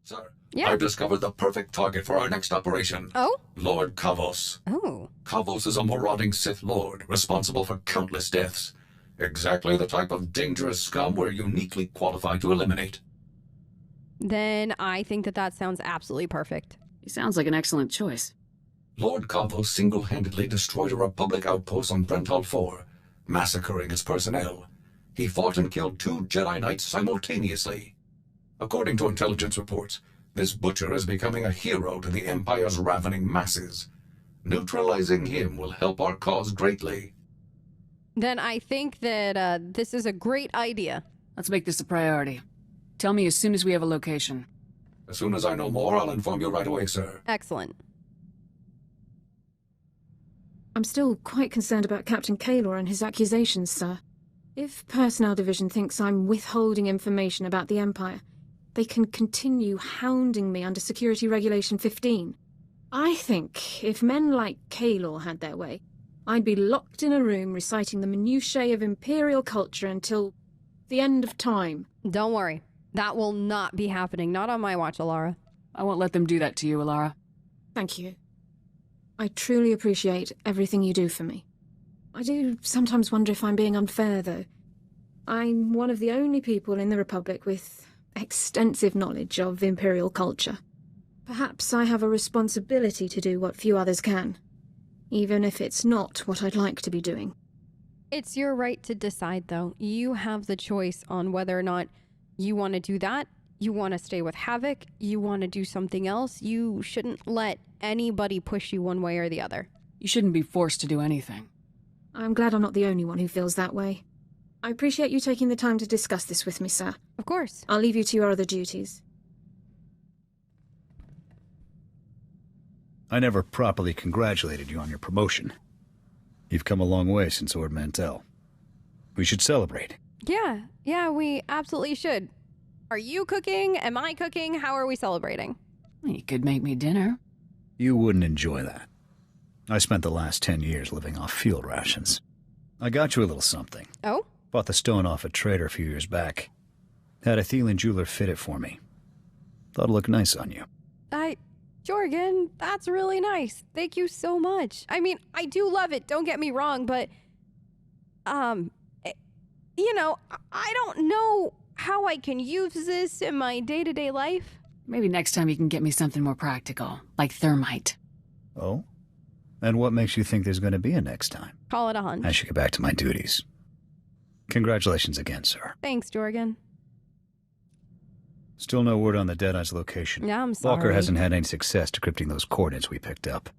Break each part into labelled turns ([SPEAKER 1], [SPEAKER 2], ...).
[SPEAKER 1] Sir,
[SPEAKER 2] Yeah.
[SPEAKER 1] I've discovered the perfect target for our next operation.
[SPEAKER 2] Oh?
[SPEAKER 1] Lord Kavos.
[SPEAKER 2] Oh.
[SPEAKER 1] Kavos is a marauding Sith Lord, responsible for countless deaths. Exactly the type of dangerous scum we're uniquely qualified to eliminate.
[SPEAKER 2] Then I think that sounds absolutely perfect.
[SPEAKER 3] He sounds like an excellent choice.
[SPEAKER 1] Lord Kavos single-handedly destroyed a Republic outpost on Brental 4, massacring its personnel. He fought and killed 2 Jedi Knights simultaneously. According to intelligence reports, this butcher is becoming a hero to the Empire's ravening masses. Neutralizing him will help our cause greatly.
[SPEAKER 2] Then I think that this is a great idea.
[SPEAKER 3] Let's make this a priority. Tell me as soon as we have a location.
[SPEAKER 1] As soon as I know more, I'll inform you right away, sir.
[SPEAKER 2] Excellent.
[SPEAKER 4] I'm still quite concerned about Captain Kaylor and his accusations, sir. If Personnel Division thinks I'm withholding information about the Empire, they can continue hounding me under Security Regulation 15. I think if men like Kaylor had their way, I'd be locked in a room reciting the minutiae of Imperial culture until the end of time.
[SPEAKER 2] Don't worry. That will not be happening. Not on my watch, Alara.
[SPEAKER 3] I won't let them do that to you, Alara.
[SPEAKER 4] Thank you. I truly appreciate everything you do for me. I do sometimes wonder if I'm being unfair, though. I'm one of the only people in the Republic with extensive knowledge of Imperial culture. Perhaps I have a responsibility to do what few others can, even if it's not what I'd like to be doing.
[SPEAKER 2] It's your right to decide, though. You have the choice on whether or not you want to do that, you want to stay with Havoc, you want to do something else. You shouldn't let anybody push you one way or the other.
[SPEAKER 3] You shouldn't be forced to do anything.
[SPEAKER 4] I'm glad I'm not the only one who feels that way. I appreciate you taking the time to discuss this with me, sir.
[SPEAKER 2] Of course.
[SPEAKER 4] I'll leave you to your other duties.
[SPEAKER 5] I never properly congratulated you on your promotion. You've come a long way since Ord Mantell. We should celebrate.
[SPEAKER 2] Yeah, we absolutely should. Are you cooking? Am I cooking? How are we celebrating?
[SPEAKER 3] You could make me dinner.
[SPEAKER 5] You wouldn't enjoy that. I spent the last 10 years living off field rations. I got you a little something.
[SPEAKER 2] Oh?
[SPEAKER 5] Bought the stone off a trader a few years back. Had a Thielen jeweler fit it for me. Thought it looked nice on you.
[SPEAKER 2] Jorgan, that's really nice. Thank you so much. I mean, I do love it, don't get me wrong, but, I don't know how I can use this in my day-to-day life.
[SPEAKER 3] Maybe next time you can get me something more practical, like thermite.
[SPEAKER 5] Oh? And what makes you think there's going to be a next time?
[SPEAKER 2] Call it a hunch.
[SPEAKER 5] I should get back to my duties. Congratulations again, sir.
[SPEAKER 2] Thanks, Jorgan.
[SPEAKER 5] Still no word on the Deadeye's location.
[SPEAKER 2] Yeah, I'm sorry.
[SPEAKER 5] Walker hasn't had any success decrypting those coordinates we picked up.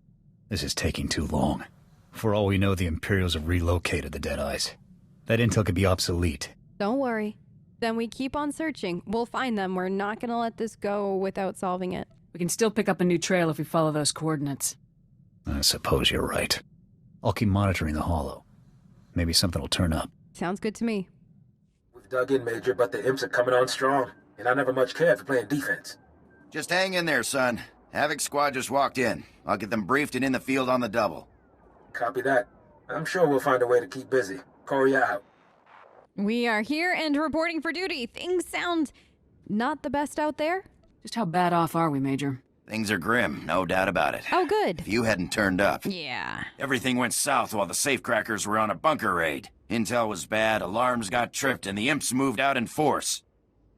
[SPEAKER 5] This is taking too long. For all we know, the Imperials have relocated the Deadeyes. That intel could be obsolete.
[SPEAKER 2] Don't worry. Then we keep on searching. We'll find them. We're not gonna let this go without solving it.
[SPEAKER 3] We can still pick up a new trail if we follow those coordinates.
[SPEAKER 5] I suppose you're right. I'll keep monitoring the hollow. Maybe something will turn up.
[SPEAKER 2] Sounds good to me.
[SPEAKER 6] We've dug in, Major, but the imps are coming on strong, and I never much cared for playing defense.
[SPEAKER 7] Just hang in there, son. Havoc squad just walked in. I'll get them briefed and in the field on the double.
[SPEAKER 6] Copy that. I'm sure we'll find a way to keep busy. Corey out.
[SPEAKER 2] We are here and reporting for duty. Things sound not the best out there.
[SPEAKER 3] Just how bad off are we, Major?
[SPEAKER 7] Things are grim, no doubt about it.
[SPEAKER 2] Oh, good.
[SPEAKER 7] If you hadn't turned up.
[SPEAKER 2] Yeah.
[SPEAKER 7] Everything went south while the safecrackers were on a bunker raid. Intel was bad, alarms got tripped, and the imps moved out in force.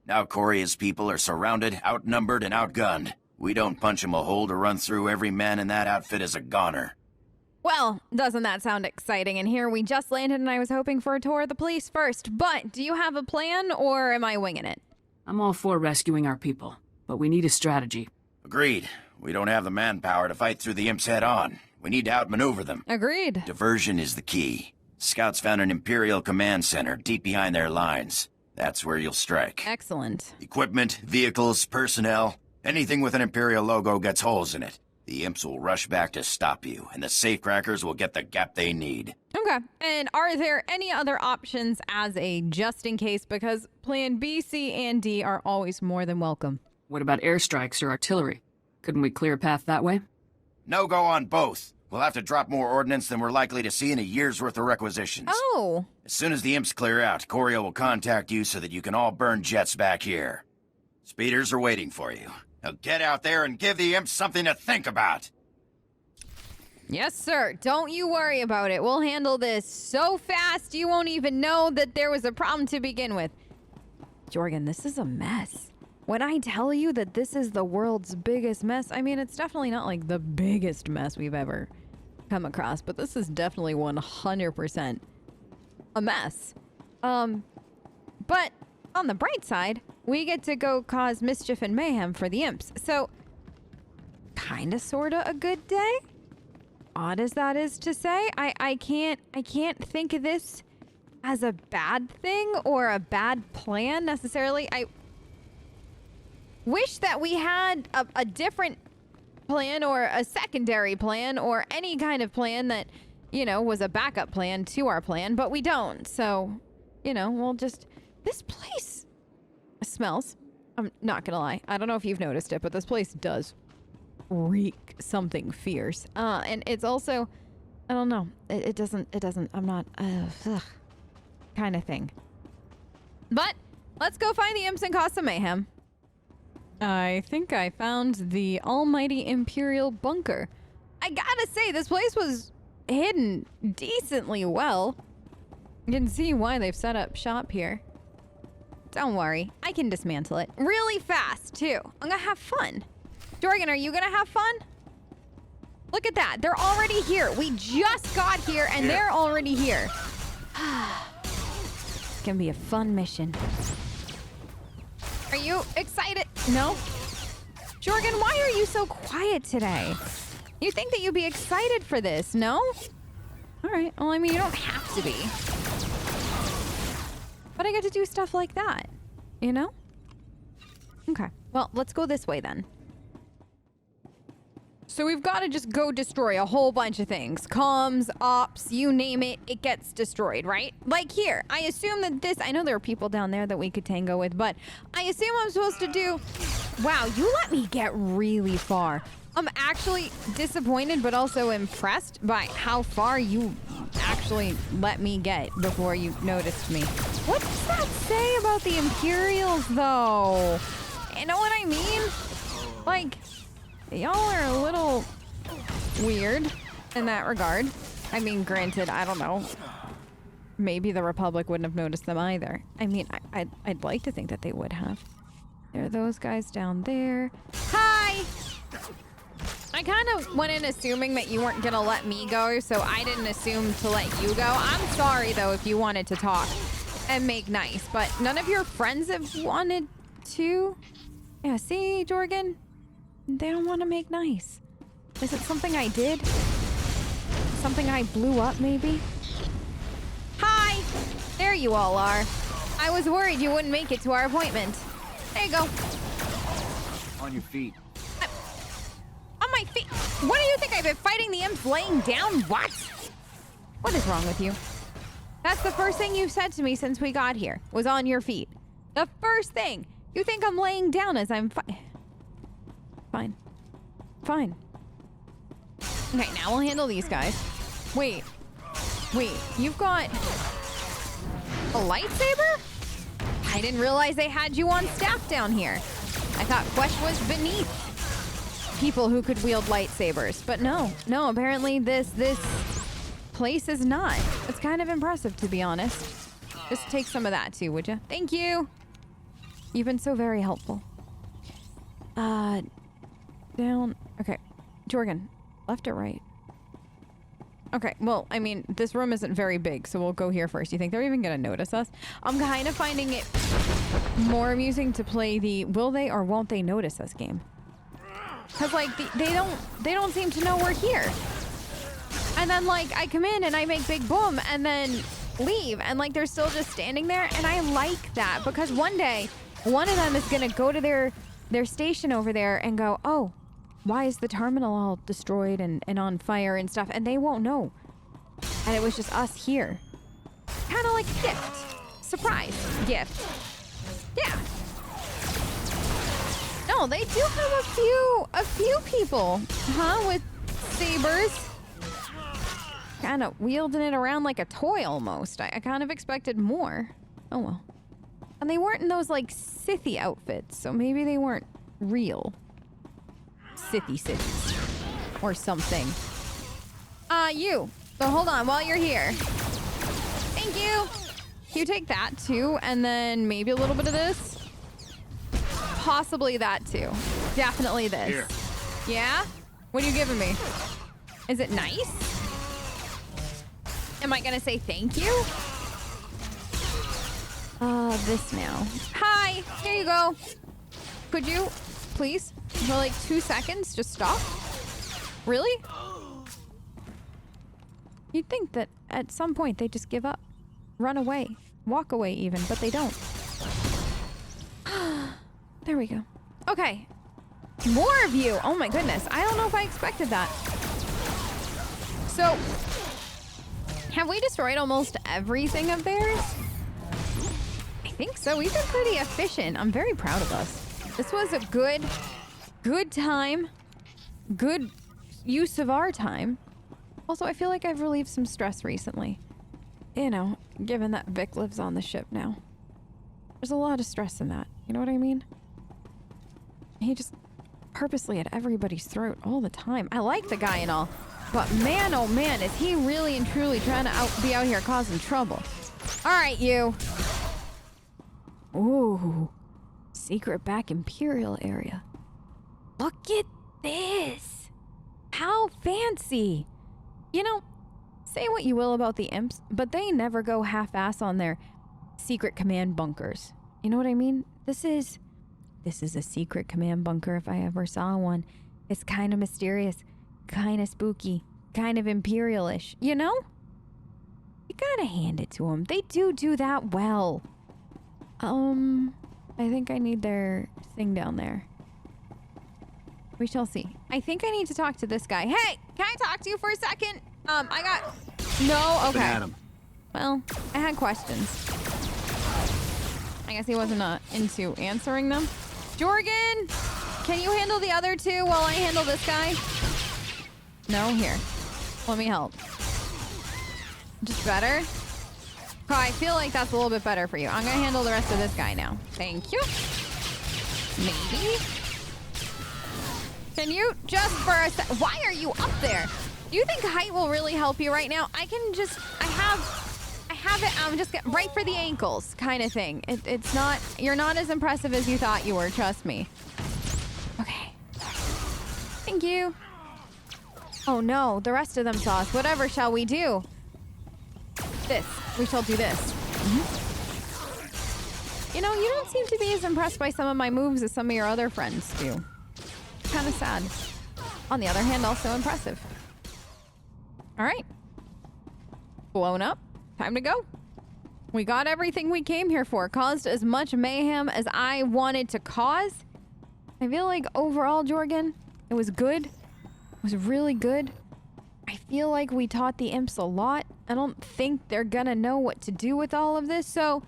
[SPEAKER 7] Now Corey's people are surrounded, outnumbered, and outgunned. We don't punch 'em a hole to run through. Every man in that outfit is a goner.
[SPEAKER 2] Well, doesn't that sound exciting? And here we just landed and I was hoping for a tour of the police first. But do you have a plan or am I winging it?
[SPEAKER 3] I'm all for rescuing our people, but we need a strategy.
[SPEAKER 7] Agreed. We don't have the manpower to fight through the imps head on. We need to outmaneuver them.
[SPEAKER 2] Agreed.
[SPEAKER 7] Diversion is the key. Scouts found an Imperial command center deep behind their lines. That's where you'll strike.
[SPEAKER 2] Excellent.
[SPEAKER 7] Equipment, vehicles, personnel, anything with an Imperial logo gets holes in it. The imps will rush back to stop you, and the safecrackers will get the gap they need.
[SPEAKER 2] Okay. And are there any other options as a just in case? Because plan B, C, and D are always more than welcome.
[SPEAKER 3] What about airstrikes or artillery? Couldn't we clear a path that way?
[SPEAKER 7] No go on both. We'll have to drop more ordnance than we're likely to see in a year's worth of requisitions.
[SPEAKER 2] Oh.
[SPEAKER 7] As soon as the imps clear out, Coria will contact you so that you can all burn jets back here. Speeders are waiting for you. Now get out there and give the imps something to think about.
[SPEAKER 2] Yes, sir. Don't you worry about it. We'll handle this so fast you won't even know that there was a problem to begin with. Jorgan, this is a mess. When I tell you that this is the world's biggest mess, I mean, it's definitely not like the biggest mess we've ever come across, but this is definitely 100% a mess. But on the bright side, we get to go cause mischief and mayhem for the imps. So, kinda sorta a good day? Odd as that is to say, I can't think of this as a bad thing or a bad plan necessarily. I wish that we had a different plan or a secondary plan or any kind of plan that, you know, was a backup plan to our plan, but we don't. So, you know, we'll just... This place smells. I'm not gonna lie. I don't know if you've noticed it, but this place does reek something fierce. And it's also, I don't know. It doesn't, I'm not, kind of thing. But let's go find the imps and cause some mayhem. I think I found the almighty Imperial bunker. I gotta say, this place was hidden decently well. You can see why they've set up shop here. Don't worry, I can dismantle it really fast too. I'm gonna have fun. Jorgan, are you gonna have fun? Look at that, they're already here. We just got here and they're already here. It's gonna be a fun mission. Are you excited? No? Jorgan, why are you so quiet today? You think that you'd be excited for this, no? All right, well, I mean, you don't have to be. But I get to do stuff like that, you know? Okay, well, let's go this way then. So we've got to just go destroy a whole bunch of things. Comms, ops, you name it, it gets destroyed, right? Like here, I assume that this... I know there are people down there that we could tango with, but I assume I'm supposed to do... Wow, you let me get really far. I'm actually disappointed, but also impressed by how far you actually let me get before you noticed me. What does that say about the Imperials, though? You know what I mean? Like... Y'all are a little weird in that regard. I mean, granted, I don't know. Maybe the Republic wouldn't have noticed them either. I mean, I'd like to think that they would have. There are those guys down there. Hi! I kind of went in assuming that you weren't gonna let me go, so I didn't assume to let you go. I'm sorry, though, if you wanted to talk and make nice, but none of your friends have wanted to? Yeah, see, Jorgan? They don't want to make nice. Is it something I did? Something I blew up, maybe? Hi! There you all are. I was worried you wouldn't make it to our appointment. There you go.
[SPEAKER 7] On your feet.
[SPEAKER 2] On my feet? What do you think? I've been fighting the imps laying down? What? What is wrong with you? That's the first thing you've said to me since we got here, was on your feet. The first thing. You think I'm laying down as I'm Fine. Fine. Okay, now we'll handle these guys. Wait, you've got a lightsaber? I didn't realize they had you on staff down here. I thought Quesh was beneath people who could wield lightsabers, but no, apparently this place is not. It's kind of impressive, to be honest. Just take some of that too, would you? Thank you. You've been so very helpful. Down. Okay. Jorgan, left or right? Okay, well, I mean, this room isn't very big, so we'll go here first. You think they're even gonna notice us? I'm kind of finding it more amusing to play the will they or won't they notice us game. Cause like, they don't seem to know we're here. And then like, I come in and I make big boom and then leave and like, they're still just standing there, and I like that because one day, one of them is gonna go to their station over there and go, oh, why is the terminal all destroyed and on fire and stuff? And they won't know. And it was just us here. Kind of like a gift. Surprise gift. Yeah. No, they do have a few people, huh? With sabers. Kind of wielding it around like a toy almost. I kind of expected more. Oh well. And they weren't in those like Sithy outfits, so maybe they weren't real. cities. Or something. You. So hold on while you're here. Thank you. You take that too, and then maybe a little bit of this. Possibly that too. Definitely this.
[SPEAKER 5] Here.
[SPEAKER 2] Yeah? What are you giving me? Is it nice? Am I gonna say thank you? This now. Hi, here you go. Could you, please, for like 2 seconds, just stop? Really? You'd think that at some point they just give up, run away, walk away even, but they don't. There we go. Okay. More of you. Oh my goodness. I don't know if I expected that. So, have we destroyed almost everything of theirs? I think so. We've been pretty efficient. I'm very proud of us. This was a good time. Good use of our time. Also, I feel like I've relieved some stress recently. You know, given that Vic lives on the ship now. There's a lot of stress in that. You know what I mean? He just purposely at everybody's throat all the time. I like the guy and all, but man, oh man, is he really and truly trying to be out here causing trouble. All right, you. Ooh, secret back Imperial area. Look at this. How fancy. You know, say what you will about the imps, but they never go half-ass on their secret command bunkers. You know what I mean? This is a secret command bunker if I ever saw one. It's kind of mysterious, kind of spooky, kind of Imperial-ish, you know? You gotta hand it to them. They do that well. I think I need their thing down there. We shall see. I think I need to talk to this guy. Hey, can I talk to you for a second? No? Okay.
[SPEAKER 5] Adam.
[SPEAKER 2] Well, I had questions. I guess he wasn't into answering them. Jorgan, can you handle the other two while I handle this guy? No? Here. Let me help. Just better? Oh, I feel like that's a little bit better for you. I'm gonna handle the rest of this guy now. Thank you. Maybe? Can you just for a sec? Why are you up there? Do you think height will really help you right now? I have it, just get right for the ankles kind of thing. It's not, you're not as impressive as you thought you were, trust me. Okay. Thank you. Oh no, the rest of them saw us. Whatever shall we do? This. We shall do this. You know, you don't seem to be as impressed by some of my moves as some of your other friends do. Kind of sad. On the other hand, also impressive. All right. Blown up. Time to go. We got everything we came here for. Caused as much mayhem as I wanted to cause. I feel like overall, Jorgan, it was good. It was really good. I feel like we taught the imps a lot. I don't think they're gonna know what to do with all of this, so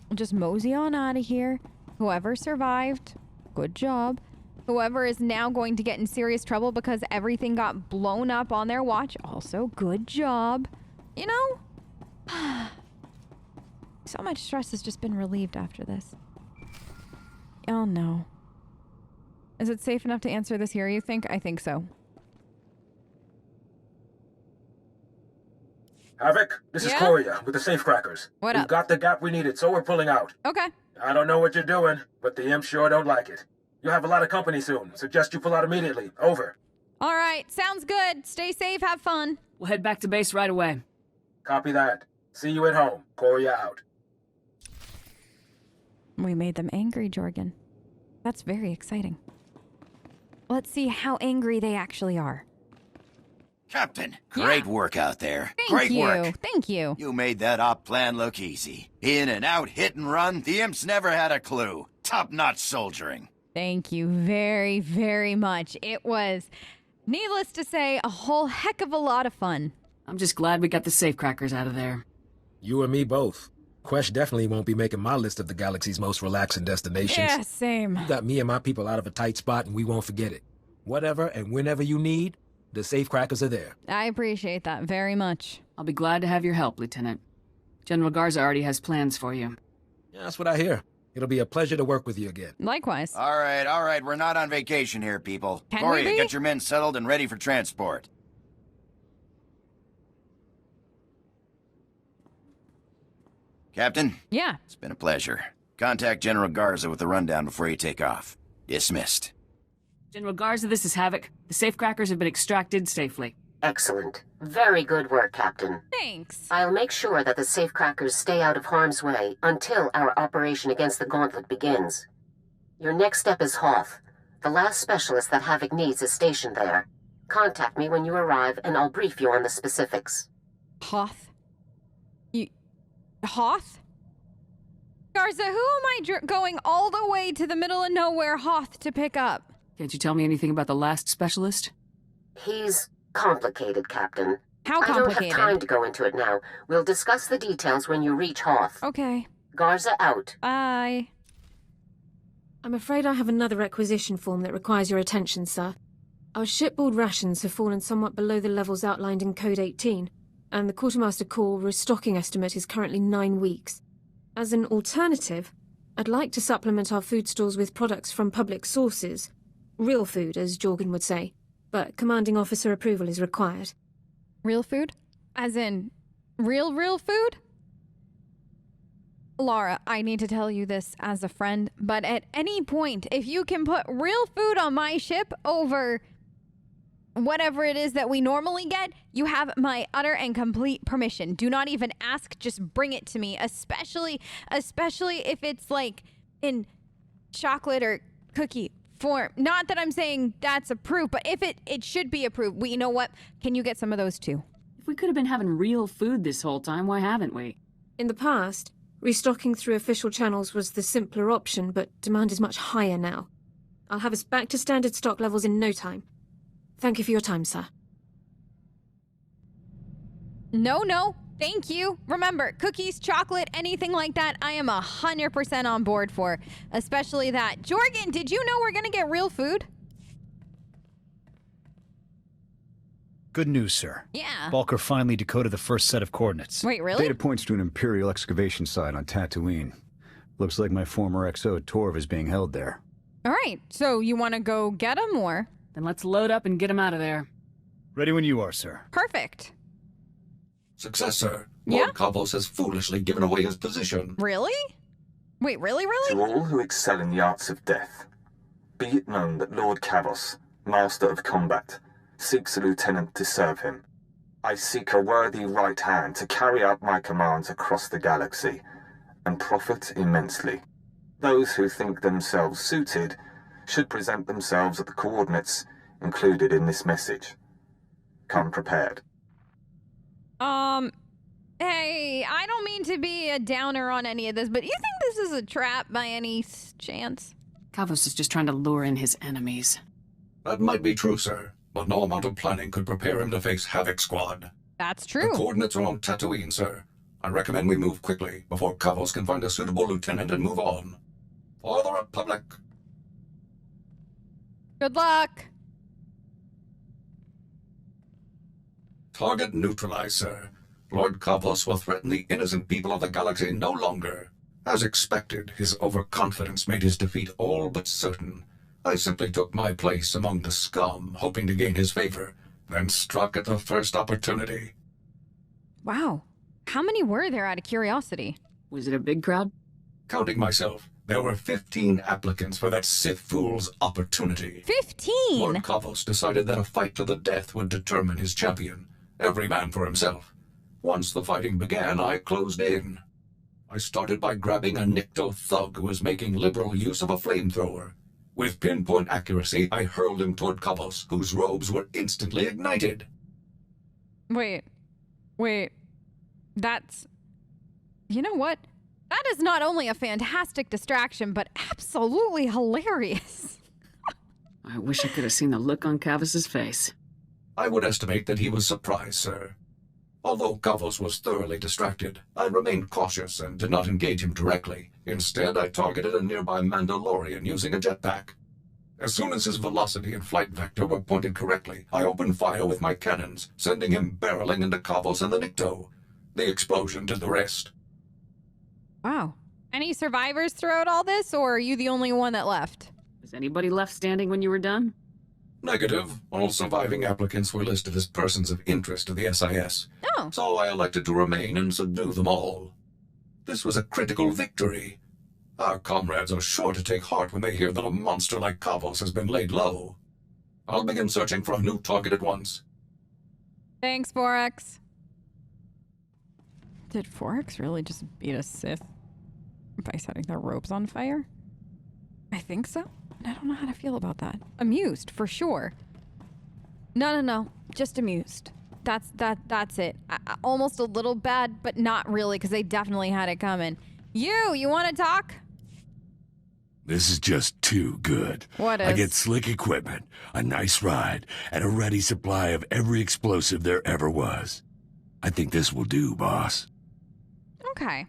[SPEAKER 2] we'll just mosey on out of here. Whoever survived, good job. Whoever is now going to get in serious trouble because everything got blown up on their watch, also good job. You know? So much stress has just been relieved after this. Oh no. Is it safe enough to answer this here, you think? I think so.
[SPEAKER 6] Havoc, this is Korea with the safecrackers.
[SPEAKER 2] What
[SPEAKER 6] We've
[SPEAKER 2] up?
[SPEAKER 6] got the gap we needed, so we're pulling out.
[SPEAKER 2] Okay.
[SPEAKER 6] I don't know what you're doing, but the imps sure don't like it. You'll have a lot of company soon. Suggest you pull out immediately. Over.
[SPEAKER 2] All right. Sounds good. Stay safe. Have fun.
[SPEAKER 3] We'll head back to base right away.
[SPEAKER 6] Copy that. See you at home. Korea out.
[SPEAKER 2] We made them angry, Jorgan. That's very exciting. Let's see how angry they actually are.
[SPEAKER 7] Captain, great work out there.
[SPEAKER 2] Thank you.
[SPEAKER 7] Work.
[SPEAKER 2] Thank you.
[SPEAKER 7] You made that op plan look easy. In and out, hit and run, the imps never had a clue. Top-notch soldiering.
[SPEAKER 2] Thank you very, very much. It was, needless to say, a whole heck of a lot of fun.
[SPEAKER 3] I'm just glad we got the safecrackers out of there.
[SPEAKER 6] You and me both. Quest definitely won't be making my list of the galaxy's most relaxing destinations.
[SPEAKER 2] Yeah, same.
[SPEAKER 6] You got me and my people out of a tight spot and we won't forget it. Whatever and whenever you need, the safecrackers are there.
[SPEAKER 2] I appreciate that very much.
[SPEAKER 3] I'll be glad to have your help, Lieutenant. General Garza already has plans for you.
[SPEAKER 6] Yeah, that's what I hear. It'll be a pleasure to work with you again.
[SPEAKER 2] Likewise.
[SPEAKER 7] All right, we're not on vacation here, people.
[SPEAKER 2] Can
[SPEAKER 7] Corey,
[SPEAKER 2] we be?
[SPEAKER 7] get your men settled and ready for transport. Captain?
[SPEAKER 2] Yeah.
[SPEAKER 7] It's been a pleasure. Contact General Garza with the rundown before you take off. Dismissed.
[SPEAKER 3] General Garza, this is Havoc. The safecrackers have been extracted safely.
[SPEAKER 8] Excellent. Very good work, Captain.
[SPEAKER 2] Thanks.
[SPEAKER 8] I'll make sure that the safecrackers stay out of harm's way until our operation against the Gauntlet begins. Your next step is Hoth. The last specialist that Havoc needs is stationed there. Contact me when you arrive, and I'll brief you on the specifics.
[SPEAKER 2] Hoth? Hoth? Garza, who am I going all the way to the middle of nowhere Hoth to pick up?
[SPEAKER 3] Can't you tell me anything about the last specialist?
[SPEAKER 8] He's complicated, Captain.
[SPEAKER 2] How
[SPEAKER 8] I don't
[SPEAKER 2] complicated?
[SPEAKER 8] have time to go into it now. We'll discuss the details when you reach Hoth.
[SPEAKER 2] Okay.
[SPEAKER 8] Garza out.
[SPEAKER 2] Bye.
[SPEAKER 4] I'm afraid I have another requisition form that requires your attention, sir. Our shipboard rations have fallen somewhat below the levels outlined in Code 18, and the Quartermaster Corps restocking estimate is currently 9 weeks. As an alternative, I'd like to supplement our food stores with products from public sources. Real food, as Jorgan would say, but commanding officer approval is required.
[SPEAKER 2] Real food? As in, real food? Laura, I need to tell you this as a friend, but at any point, if you can put real food on my ship over whatever it is that we normally get, you have my utter and complete permission. Do not even ask, just bring it to me, especially if it's like in chocolate or cookie form. Not that I'm saying that's approved, but if it should be approved. You know what? Can you get some of those too?
[SPEAKER 3] If we could have been having real food this whole time, why haven't we?
[SPEAKER 4] In the past, restocking through official channels was the simpler option, but demand is much higher now. I'll have us back to standard stock levels in no time. Thank you for your time, sir.
[SPEAKER 2] No, thank you. Remember, cookies, chocolate, anything like that, I am 100% on board for. Especially that. Jorgan, did you know we're gonna get real food?
[SPEAKER 5] Good news, sir.
[SPEAKER 2] Yeah.
[SPEAKER 5] Balker finally decoded the first set of coordinates.
[SPEAKER 2] Wait, really?
[SPEAKER 9] Data points to an Imperial excavation site on Tatooine. Looks like my former SWTOR is being held there.
[SPEAKER 2] All right, so you want to go get him or?
[SPEAKER 3] Then let's load up and get him out of there.
[SPEAKER 5] Ready when you are, sir.
[SPEAKER 2] Perfect.
[SPEAKER 1] Success, sir.
[SPEAKER 2] Yeah?
[SPEAKER 1] Lord Kavos has foolishly given away his position.
[SPEAKER 2] Really? Wait, really?
[SPEAKER 10] To all who excel in the arts of death, be it known that Lord Kavos, Master of Combat, seeks a lieutenant to serve him. I seek a worthy right hand to carry out my commands across the galaxy, and profit immensely. Those who think themselves suited should present themselves at the coordinates included in this message. Come prepared.
[SPEAKER 2] Hey, I don't mean to be a downer on any of this, but you think this is a trap by any chance?
[SPEAKER 3] Kavos is just trying to lure in his enemies.
[SPEAKER 1] That might be true, sir, but no amount of planning could prepare him to face Havoc Squad.
[SPEAKER 2] That's
[SPEAKER 1] The
[SPEAKER 2] true.
[SPEAKER 1] coordinates are on Tatooine, sir. I recommend we move quickly before Kavos can find a suitable lieutenant and move on. For the Republic.
[SPEAKER 2] Good luck.
[SPEAKER 1] Target neutralized, sir. Lord Kavos will threaten the innocent people of the galaxy no longer. As expected, his overconfidence made his defeat all but certain. I simply took my place among the scum, hoping to gain his favor, then struck at the first opportunity.
[SPEAKER 2] Wow. How many were there out of curiosity?
[SPEAKER 3] Was it a big crowd?
[SPEAKER 1] Counting myself, there were 15 applicants for that Sith fool's opportunity.
[SPEAKER 2] 15?
[SPEAKER 1] Lord Kavos decided that a fight to the death would determine his champion, every man for himself. Once the fighting began, I closed in. I started by grabbing a Nikto thug who was making liberal use of a flamethrower. With pinpoint accuracy, I hurled him toward Kavos, whose robes were instantly ignited.
[SPEAKER 2] Wait. That's... You know what? That is not only a fantastic distraction, but absolutely hilarious.
[SPEAKER 3] I wish I could have seen the look on Kavos' face.
[SPEAKER 1] I would estimate that he was surprised, sir. Although Kavos was thoroughly distracted, I remained cautious and did not engage him directly. Instead, I targeted a nearby Mandalorian using a jetpack. As soon as his velocity and flight vector were pointed correctly, I opened fire with my cannons, sending him barreling into Kavos and the Nikto. The explosion did the rest.
[SPEAKER 2] Wow. Any survivors throughout all this, or are you the only one that left?
[SPEAKER 3] Was anybody left standing when you were done?
[SPEAKER 1] Negative. All surviving applicants were listed as persons of interest to the SIS.
[SPEAKER 2] Oh.
[SPEAKER 1] So I elected to remain and subdue them all. This was a critical victory. Our comrades are sure to take heart when they hear that a monster like Kavos has been laid low. I'll begin searching for a new target at once.
[SPEAKER 2] Thanks, Forex. Did Forex really just beat a Sith by setting their robes on fire? I think so. I don't know how to feel about that. Amused, for sure. No. Just amused. That's it. Almost a little bad, but not really, because they definitely had it coming. You want to talk?
[SPEAKER 11] This is just too good.
[SPEAKER 2] What is?
[SPEAKER 11] I get slick equipment, a nice ride, and a ready supply of every explosive there ever was. I think this will do, boss.
[SPEAKER 2] Okay.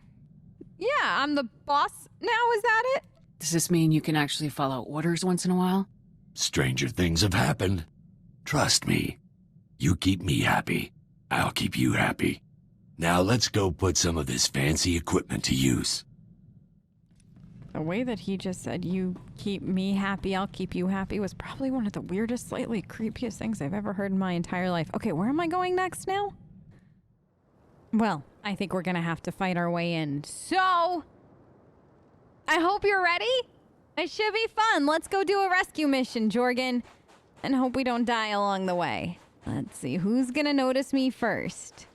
[SPEAKER 2] Yeah, I'm the boss now, is that it?
[SPEAKER 3] Does this mean you can actually follow orders once in a while?
[SPEAKER 11] Stranger things have happened. Trust me. You keep me happy, I'll keep you happy. Now let's go put some of this fancy equipment to use.
[SPEAKER 2] The way that he just said, you keep me happy, I'll keep you happy, was probably one of the weirdest, slightly creepiest things I've ever heard in my entire life. Okay, where am I going next now? Well, I think we're gonna have to fight our way in. So, I hope you're ready. It should be fun. Let's go do a rescue mission, Jorgan. And hope we don't die along the way. Let's see, who's gonna notice me first?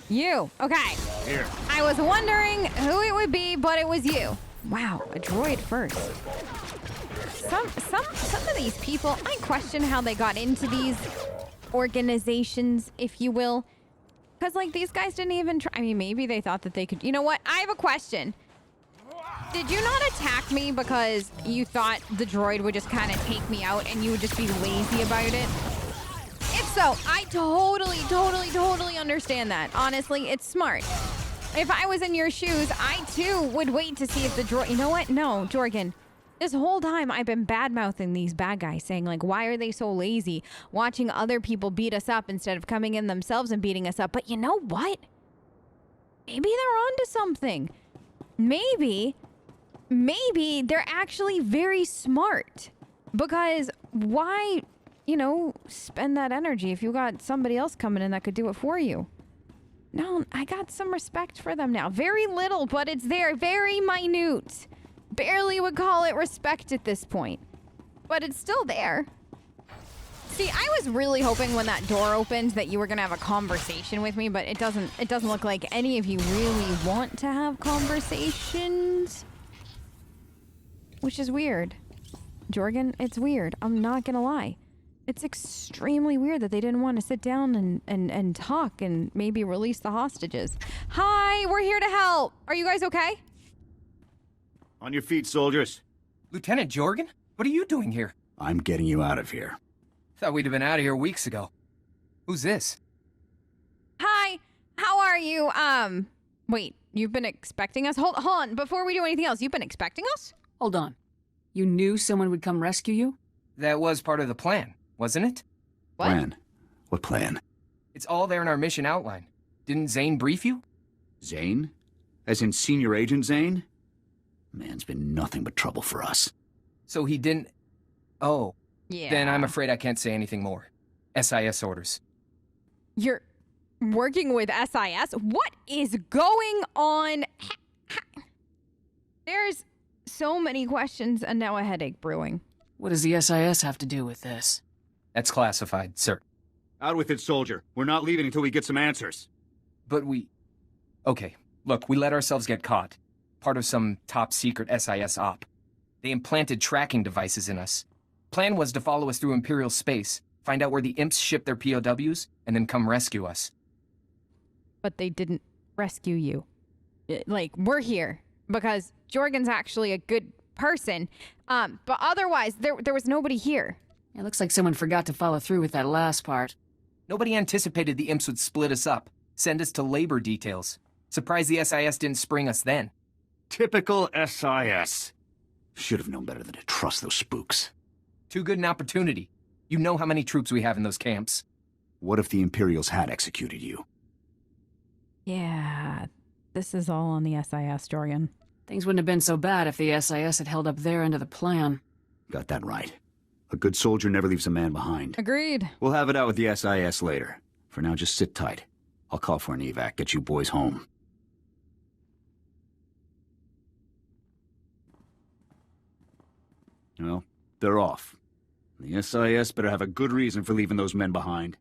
[SPEAKER 2] You. Okay.
[SPEAKER 5] Here.
[SPEAKER 2] I was wondering who it would be, but it was you. Wow, a droid first. Some of these people, I question how they got into these organizations, if you will. Because, like, these guys didn't even try. I mean, maybe they thought that they could. You know what? I have a question. Did you not attack me because you thought the droid would just kind of take me out and you would just be lazy about it? If so, I totally understand that. Honestly, it's smart. If I was in your shoes, I too would wait to see if the droid... You know what? No, Jorgan. This whole time I've been bad-mouthing these bad guys, saying, like, why are they so lazy? Watching other people beat us up instead of coming in themselves and beating us up. But you know what? Maybe they're onto something. Maybe they're actually very smart. Because why, spend that energy if you got somebody else coming in that could do it for you? No, I got some respect for them now. Very little, but it's there. Very minute. Barely would call it respect at this point. But it's still there. See, I was really hoping when that door opened that you were gonna have a conversation with me, but it doesn't look like any of you really want to have conversations. Which is weird. Jorgan, it's weird. I'm not gonna lie. It's extremely weird that they didn't want to sit down and talk and maybe release the hostages. Hi, we're here to help. Are you guys okay?
[SPEAKER 5] On your feet, soldiers.
[SPEAKER 12] Lieutenant Jorgan? What are you doing here?
[SPEAKER 5] I'm getting you out of here.
[SPEAKER 12] Thought we'd have been out of here weeks ago. Who's this?
[SPEAKER 2] Hi, how are you? Wait, you've been expecting us? Hold on, before we do anything else, you've been expecting us?
[SPEAKER 3] Hold on. You knew someone would come rescue you?
[SPEAKER 12] That was part of the plan, wasn't it?
[SPEAKER 2] What?
[SPEAKER 5] Plan? What plan?
[SPEAKER 12] It's all there in our mission outline. Didn't Zane brief you?
[SPEAKER 5] Zane? As in Senior Agent Zane? Man's been nothing but trouble for us.
[SPEAKER 12] So he didn't... Oh.
[SPEAKER 2] Yeah.
[SPEAKER 12] Then I'm afraid I can't say anything more. SIS orders.
[SPEAKER 2] You're working with SIS? What is going on? There's so many questions and now a headache brewing.
[SPEAKER 3] What does the SIS have to do with this?
[SPEAKER 12] That's classified, sir.
[SPEAKER 5] Out with it, soldier. We're not leaving until we get some answers.
[SPEAKER 12] But we... Okay, look, we let ourselves get caught. Part of some top-secret SIS op. They implanted tracking devices in us. Plan was to follow us through Imperial space, find out where the imps ship their POWs, and then come rescue us.
[SPEAKER 2] But they didn't rescue you. Like, we're here because Jorgan's actually a good person. But otherwise, there was nobody here.
[SPEAKER 3] It looks like someone forgot to follow through with that last part.
[SPEAKER 12] Nobody anticipated the imps would split us up, send us to labor details. Surprised the SIS didn't spring us then.
[SPEAKER 5] Typical SIS. Should have known better than to trust those spooks.
[SPEAKER 12] Too good an opportunity. You know how many troops we have in those camps.
[SPEAKER 5] What if the Imperials had executed you?
[SPEAKER 2] Yeah, this is all on the SIS, Jorgan.
[SPEAKER 3] Things wouldn't have been so bad if the SIS had held up their end of the plan.
[SPEAKER 5] Got that right. A good soldier never leaves a man behind.
[SPEAKER 13] Agreed.
[SPEAKER 5] We'll have it out with the SIS later. For now, just sit tight. I'll call for an evac, get you boys home. Well, they're off. The SIS better have a good reason for leaving those men behind.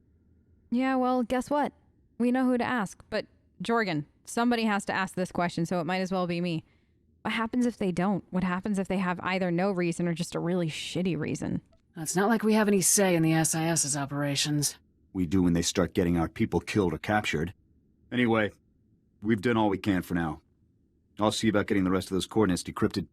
[SPEAKER 13] Yeah, well, guess what? We know who to ask, but Jorgan, somebody has to ask this question, so it might as well be me. What happens if they don't? What happens if they have either no reason or just a really shitty reason?
[SPEAKER 3] It's not like we have any say in the SIS's operations.
[SPEAKER 5] We do when they start getting our people killed or captured. Anyway, we've done all we can for now. I'll see about getting the rest of those coordinates decrypted.